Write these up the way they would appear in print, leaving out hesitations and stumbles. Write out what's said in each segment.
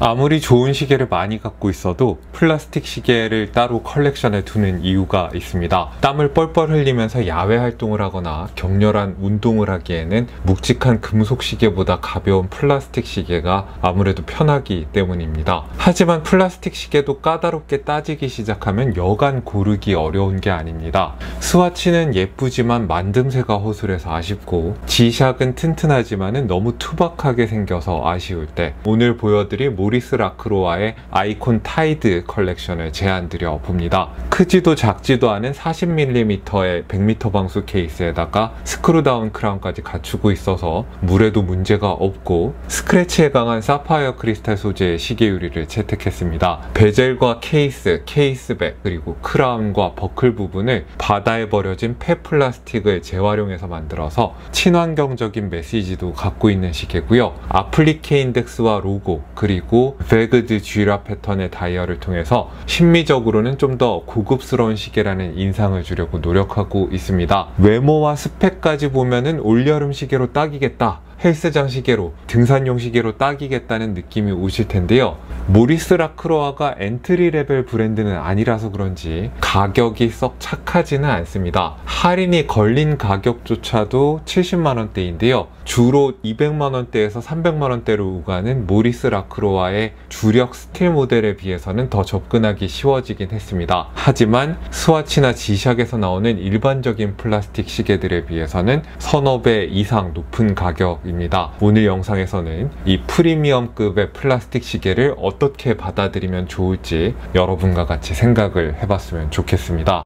아무리 좋은 시계를 많이 갖고 있어도 플라스틱 시계를 따로 컬렉션에 두는 이유가 있습니다. 땀을 뻘뻘 흘리면서 야외 활동을 하거나 격렬한 운동을 하기에는 묵직한 금속 시계보다 가벼운 플라스틱 시계가 아무래도 편하기 때문입니다. 하지만 플라스틱 시계도 까다롭게 따지기 시작하면 여간 고르기 어려운 게 아닙니다. 스와치는 예쁘지만 만듦새가 허술해서 아쉽고, G샥은 튼튼하지만 너무 투박하게 생겨서 아쉬울 때, 오늘 보여드릴 모리스 라크로아의 아이콘 타이드 컬렉션을 제안드려 봅니다. 크지도 작지도 않은 40mm의 100m 방수 케이스에다가 스크루다운 크라운까지 갖추고 있어서 물에도 문제가 없고, 스크래치에 강한 사파이어 크리스탈 소재의 시계 유리를 채택했습니다. 베젤과 케이스, 케이스백, 그리고 크라운과 버클 부분을 바다에 버려진 폐플라스틱을 재활용해서 만들어서 친환경적인 메시지도 갖고 있는 시계고요. 아플리케 인덱스와 로고, 그리고 베그드 쥐라 패턴의 다이얼을 통해서 심미적으로는 좀 더 고급스러운 시계라는 인상을 주려고 노력하고 있습니다. 외모와 스펙까지 보면은 올여름 시계로 딱이겠다, 헬스장 시계로, 등산용 시계로 딱이겠다는 느낌이 오실 텐데요. 모리스 라크로아가 엔트리 레벨 브랜드는 아니라서 그런지 가격이 썩 착하지는 않습니다. 할인이 걸린 가격조차도 70만원대인데요. 주로 200만원대에서 300만원대로 오가는 모리스 라크로아의 주력 스틸 모델에 비해서는 더 접근하기 쉬워지긴 했습니다. 하지만 스와치나 G샥에서 나오는 일반적인 플라스틱 시계들에 비해서는 서너 배 이상 높은 가격입니다. 오늘 영상에서는 이 프리미엄급의 플라스틱 시계를 어떻게 받아들이면 좋을지 여러분과 같이 생각을 해봤으면 좋겠습니다.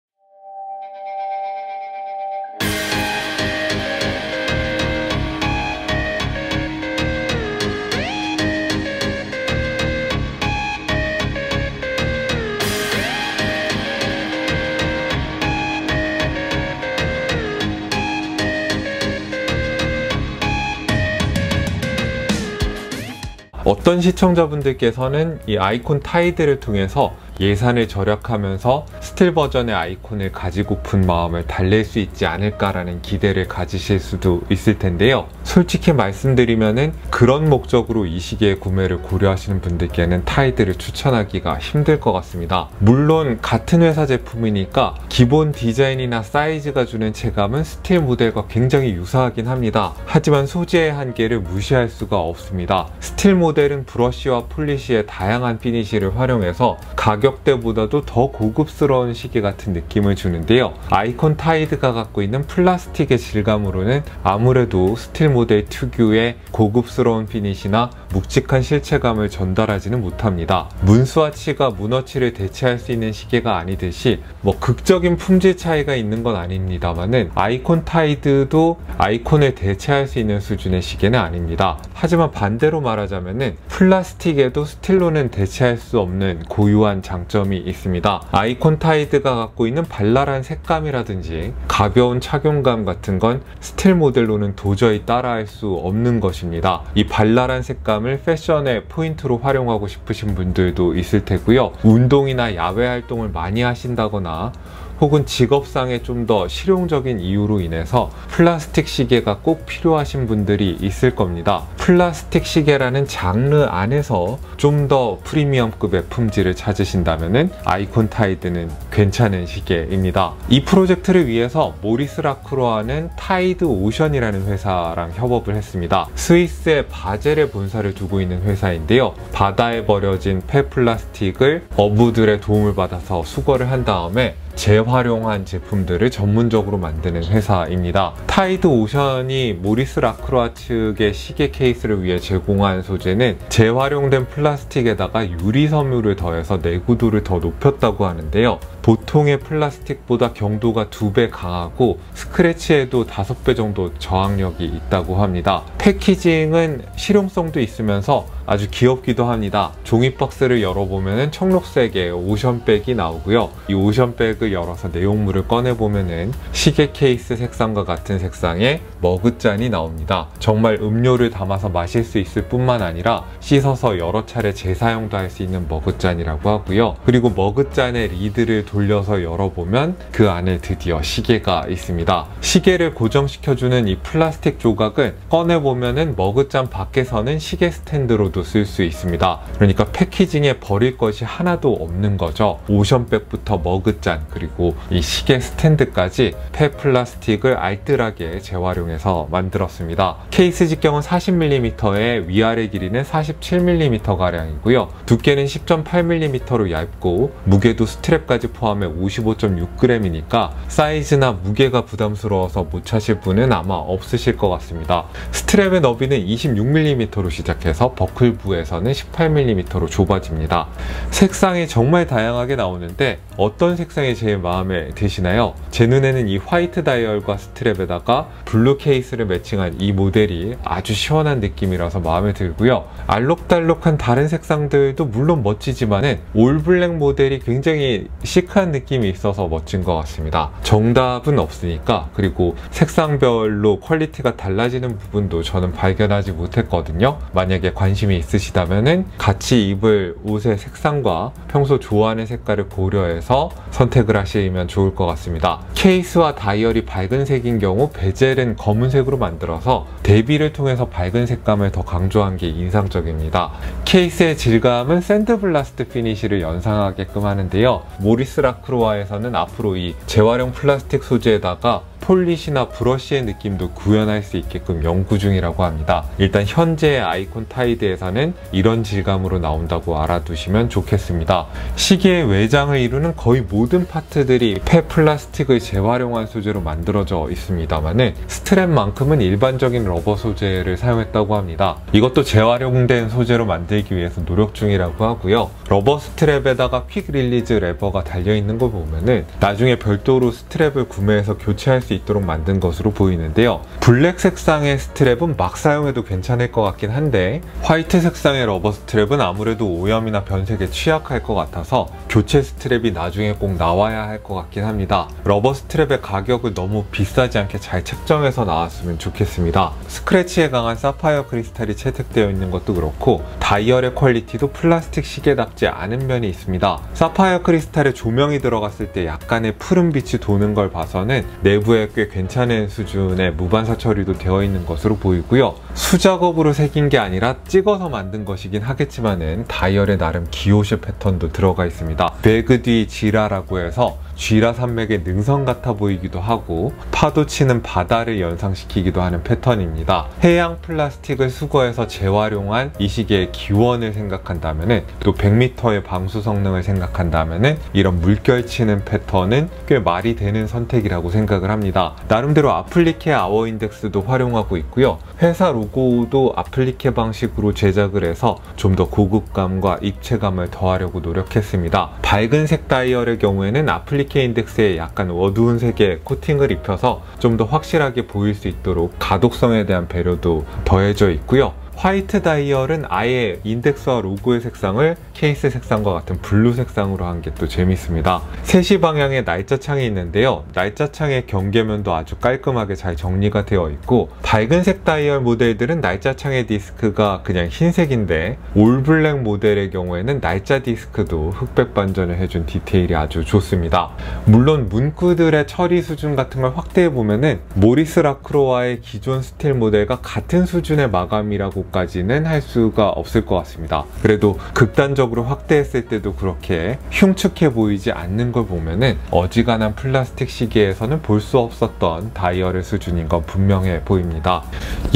어떤 시청자분들께서는 이 아이콘 타이드를 통해서 예산을 절약하면서 스틸 버전의 아이콘을 가지고픈 마음을 달랠 수 있지 않을까라는 기대를 가지실 수도 있을 텐데요. 솔직히 말씀드리면은 그런 목적으로 이 시계의 구매를 고려하시는 분들께는 타이드를 추천하기가 힘들 것 같습니다. 물론 같은 회사 제품이니까 기본 디자인이나 사이즈가 주는 체감은 스틸 모델과 굉장히 유사하긴 합니다. 하지만 소재의 한계를 무시할 수가 없습니다. 스틸 모델은 브러쉬와 폴리시의 다양한 피니쉬를 활용해서 가격대보다도 더 고급스러운 시계 같은 느낌을 주는데요. 아이콘 타이드가 갖고 있는 플라스틱의 질감으로는 아무래도 스틸 모델 특유의 고급스러운 피니시나 묵직한 실체감을 전달하지는 못합니다. 문스와치가 문워치를 대체할 수 있는 시계가 아니듯이 극적인 품질 차이가 있는 건 아닙니다만은 아이콘 타이드도 아이콘을 대체할 수 있는 수준의 시계는 아닙니다. 하지만 반대로 말하자면은 플라스틱에도 스틸로는 대체할 수 없는 고유한 장점이 있습니다. 아이콘 타이드가 갖고 있는 발랄한 색감이라든지 가벼운 착용감 같은 건 스틸 모델로는 도저히 따라할 수 없는 것입니다. 이 발랄한 색감을 패션의 포인트로 활용하고 싶으신 분들도 있을 테고요. 운동이나 야외 활동을 많이 하신다거나 혹은 직업상의 좀 더 실용적인 이유로 인해서 플라스틱 시계가 꼭 필요하신 분들이 있을 겁니다. 플라스틱 시계라는 장르 안에서 좀 더 프리미엄급의 품질을 찾으신다면 아이콘 타이드는 괜찮은 시계입니다. 이 프로젝트를 위해서 모리스 라크로아는 타이드 오션이라는 회사랑 협업을 했습니다. 스위스의 바젤에 본사를 두고 있는 회사인데요. 바다에 버려진 폐플라스틱을 어부들의 도움을 받아서 수거를 한 다음에 재활용한 제품들을 전문적으로 만드는 회사입니다. 타이드 오션이 모리스 라크로아 측의 시계 케이스를 위해 제공한 소재는 재활용된 플라스틱에다가 유리 섬유를 더해서 내구도를 더 높였다고 하는데요. 보통의 플라스틱보다 경도가 2배 강하고 스크래치에도 5배 정도 저항력이 있다고 합니다. 패키징은 실용성도 있으면서 아주 귀엽기도 합니다. 종이 박스를 열어보면 청록색의 오션백이 나오고요. 이 오션백을 열어서 내용물을 꺼내보면 시계 케이스 색상과 같은 색상의 머그잔이 나옵니다. 정말 음료를 담아서 마실 수 있을 뿐만 아니라 씻어서 여러 차례 재사용도 할 수 있는 머그잔이라고 하고요. 그리고 머그잔의 리드를 돌려서 열어보면 그 안에 드디어 시계가 있습니다. 시계를 고정시켜주는 이 플라스틱 조각은 꺼내보면은 머그잔 밖에서는 시계 스탠드로도 쓸 수 있습니다. 그러니까 패키징에 버릴 것이 하나도 없는 거죠. 오션백부터 머그잔 그리고 이 시계 스탠드까지 폐플라스틱을 알뜰하게 재활용해서 만들었습니다. 케이스 직경은 40mm에 위아래 길이는 47mm가량이고요. 두께는 10.8mm로 얇고 무게도 스트랩까지 포함해 55.6g이니까 사이즈나 무게가 부담스러워서 못 차실 분은 아마 없으실 것 같습니다. 스트랩의 너비는 26mm로 시작해서 버클부에서는 18mm로 좁아집니다. 색상이 정말 다양하게 나오는데 어떤 색상이 제일 마음에 드시나요? 제 눈에는 이 화이트 다이얼과 스트랩에다가 블루 케이스를 매칭한 이 모델이 아주 시원한 느낌이라서 마음에 들고요. 알록달록한 다른 색상들도 물론 멋지지만은 올블랙 모델이 굉장히 시크한 느낌이 있어서 멋진 것 같습니다. 정답은 없으니까, 그리고 색상별로 퀄리티가 달라지는 부분도 저는 발견하지 못했거든요. 만약에 관심이 있으시다면은 같이 입을 옷의 색상과 평소 좋아하는 색깔을 고려해서 선택을 하시면 좋을 것 같습니다. 케이스와 다이얼이 밝은 색인 경우 베젤은 검은색으로 만들어서 대비를 통해서 밝은 색감을 더 강조한 게 인상적입니다. 케이스의 질감은 샌드블라스트 피니쉬를 연상하게끔 하는데요. 모리스 라크로아에서는 앞으로 이 재활용 플라스틱 소재에다가 폴리시나 브러쉬의 느낌도 구현할 수 있게끔 연구 중이라고 합니다. 일단 현재의 아이콘 타이드에서는 이런 질감으로 나온다고 알아두시면 좋겠습니다. 시계의 외장을 이루는 거의 모든 파트들이 폐플라스틱을 재활용한 소재로 만들어져 있습니다만은 스트랩만큼은 일반적인 러버 소재를 사용했다고 합니다. 이것도 재활용된 소재로 만들기 위해서 노력 중이라고 하고요. 러버 스트랩에다가 퀵 릴리즈 레버가 달려있는 거 보면은 나중에 별도로 스트랩을 구매해서 교체할 수 있도록 만든 것으로 보이는데요. 블랙 색상의 스트랩은 막 사용해도 괜찮을 것 같긴 한데 화이트 색상의 러버 스트랩은 아무래도 오염이나 변색에 취약할 것 같아서 교체 스트랩이 나중에 꼭 나와야 할 것 같긴 합니다. 러버 스트랩의 가격을 너무 비싸지 않게 잘 책정해서 나왔으면 좋겠습니다. 스크래치에 강한 사파이어 크리스탈이 채택되어 있는 것도 그렇고 다이얼의 퀄리티도 플라스틱 시계답지 않은 면이 있습니다. 사파이어 크리스탈에 조명이 들어갔을 때 약간의 푸른 빛이 도는 걸 봐서는 내부에 꽤 괜찮은 수준의 무반사 처리도 되어 있는 것으로 보이고요. 수작업으로 새긴 게 아니라 찍어서 만든 것이긴 하겠지만은 다이얼에 나름 기호시 패턴도 들어가 있습니다. 배그 뒤 지라라고 해서 쥐라 산맥의 능선 같아 보이기도 하고 파도 치는 바다를 연상시키기도 하는 패턴입니다. 해양 플라스틱을 수거해서 재활용한 이 시계의 기원을 생각한다면은 또 100m의 방수 성능을 생각한다면은 이런 물결치는 패턴은 꽤 말이 되는 선택이라고 생각을 합니다. 나름대로 아플리케 아워 인덱스도 활용하고 있고요. 회사 로고도 아플리케 방식으로 제작을 해서 좀 더 고급감과 입체감을 더하려고 노력했습니다. 밝은 색 다이얼의 경우에는 아플리케 인덱스에 약간 어두운 색의 코팅을 입혀서 좀 더 확실하게 보일 수 있도록 가독성에 대한 배려도 더해져 있고요. 화이트 다이얼은 아예 인덱스와 로고의 색상을 케이스 색상과 같은 블루 색상으로 한 게 또 재밌습니다. 3시 방향에 날짜창이 있는데요. 날짜창의 경계면도 아주 깔끔하게 잘 정리가 되어 있고 밝은색 다이얼 모델들은 날짜창의 디스크가 그냥 흰색인데 올블랙 모델의 경우에는 날짜 디스크도 흑백 반전을 해준 디테일이 아주 좋습니다. 물론 문구들의 처리 수준 같은 걸 확대해 보면은 모리스 라크로아의 기존 스틸 모델과 같은 수준의 마감이라고 까지는 할 수가 없을 것 같습니다. 그래도 극단적으로 확대했을 때도 그렇게 흉측해 보이지 않는 걸 보면은 어지간한 플라스틱 시계에서는 볼 수 없었던 다이얼의 수준인 건 분명해 보입니다.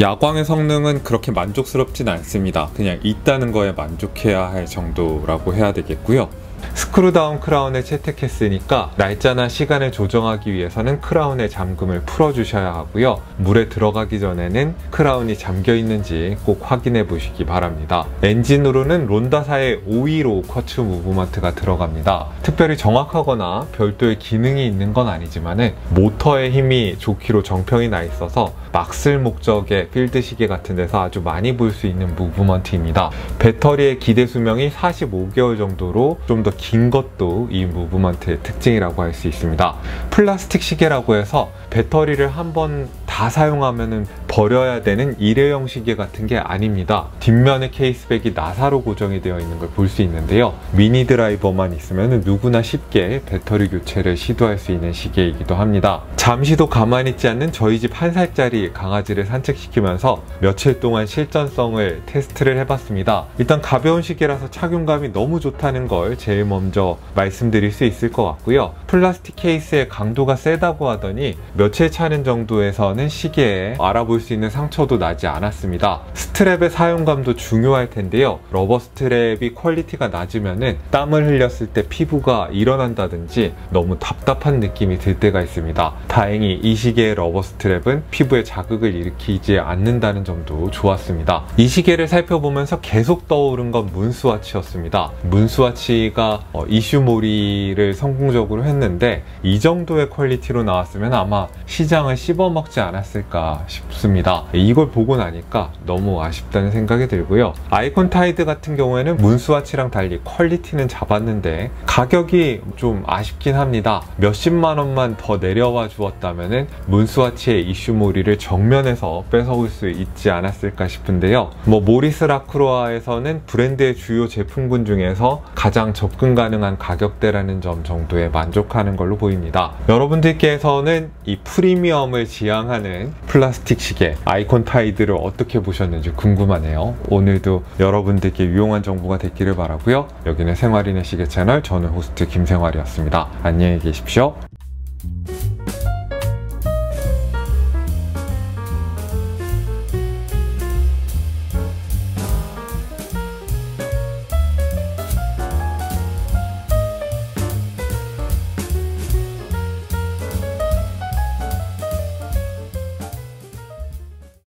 야광의 성능은 그렇게 만족스럽진 않습니다. 그냥 있다는 거에 만족해야 할 정도라고 해야 되겠고요. 스크루다운 크라운을 채택했으니까 날짜나 시간을 조정하기 위해서는 크라운의 잠금을 풀어주셔야 하고요. 물에 들어가기 전에는 크라운이 잠겨 있는지 꼭 확인해 보시기 바랍니다. 엔진으로는 론다사의 515 쿼츠 무브먼트가 들어갑니다. 특별히 정확하거나 별도의 기능이 있는 건 아니지만은 모터의 힘이 좋기로 정평이 나 있어서 막 쓸 목적의 필드 시계 같은 데서 아주 많이 볼 수 있는 무브먼트입니다. 배터리의 기대 수명이 45개월 정도로 좀 더 긴 것도 이 무브먼트의 특징이라고 할 수 있습니다. 플라스틱 시계라고 해서 배터리를 한번 다 사용하면은 버려야 되는 일회용 시계 같은 게 아닙니다. 뒷면의 케이스백이 나사로 고정이 되어 있는 걸 볼 수 있는데요. 미니 드라이버만 있으면 누구나 쉽게 배터리 교체를 시도할 수 있는 시계이기도 합니다. 잠시도 가만히 있지 않는 저희 집 1살짜리 강아지를 산책시키면서 며칠 동안 실전성을 테스트를 해봤습니다. 일단 가벼운 시계라서 착용감이 너무 좋다는 걸 제일 먼저 말씀드릴 수 있을 것 같고요. 플라스틱 케이스의 강도가 세다고 하더니 며칠 차는 정도에서는 시계에 알아볼 수 있는 상처도 나지 않았습니다. 스트랩의 사용감도 중요할 텐데요. 러버 스트랩이 퀄리티가 낮으면은 땀을 흘렸을 때 피부가 일어난다든지 너무 답답한 느낌이 들 때가 있습니다. 다행히 이 시계의 러버 스트랩은 피부에 자극을 일으키지 않는다는 점도 좋았습니다. 이 시계를 살펴보면서 계속 떠오른 건 문스와치였습니다. 문스와치가 이슈몰이를 성공적으로 했는데 이 정도의 퀄리티로 나왔으면 아마 시장을 씹어먹지 않았을까 싶습니다. 이걸 보고 나니까 너무 아쉽다는 생각이 들고요. 아이콘 타이드 같은 경우에는 문스와치랑 달리 퀄리티는 잡았는데 가격이 좀 아쉽긴 합니다. 몇십만 원만 더 내려와 주었다면 문스와치의 이슈몰이를 정면에서 뺏어올 수 있지 않았을까 싶은데요. 모리스 라크로아에서는 브랜드의 주요 제품군 중에서 가장 접근 가능한 가격대라는 점 정도에 만족하는 걸로 보입니다. 여러분들께서는 이 프리미엄을 지향하는 플라스틱 시계 아이콘 타이드를 어떻게 보셨는지 궁금하네요. 오늘도 여러분들께 유용한 정보가 됐기를 바라고요. 여기는 생활인의 시계 채널, 저는 호스트 김생활이었습니다. 안녕히 계십시오.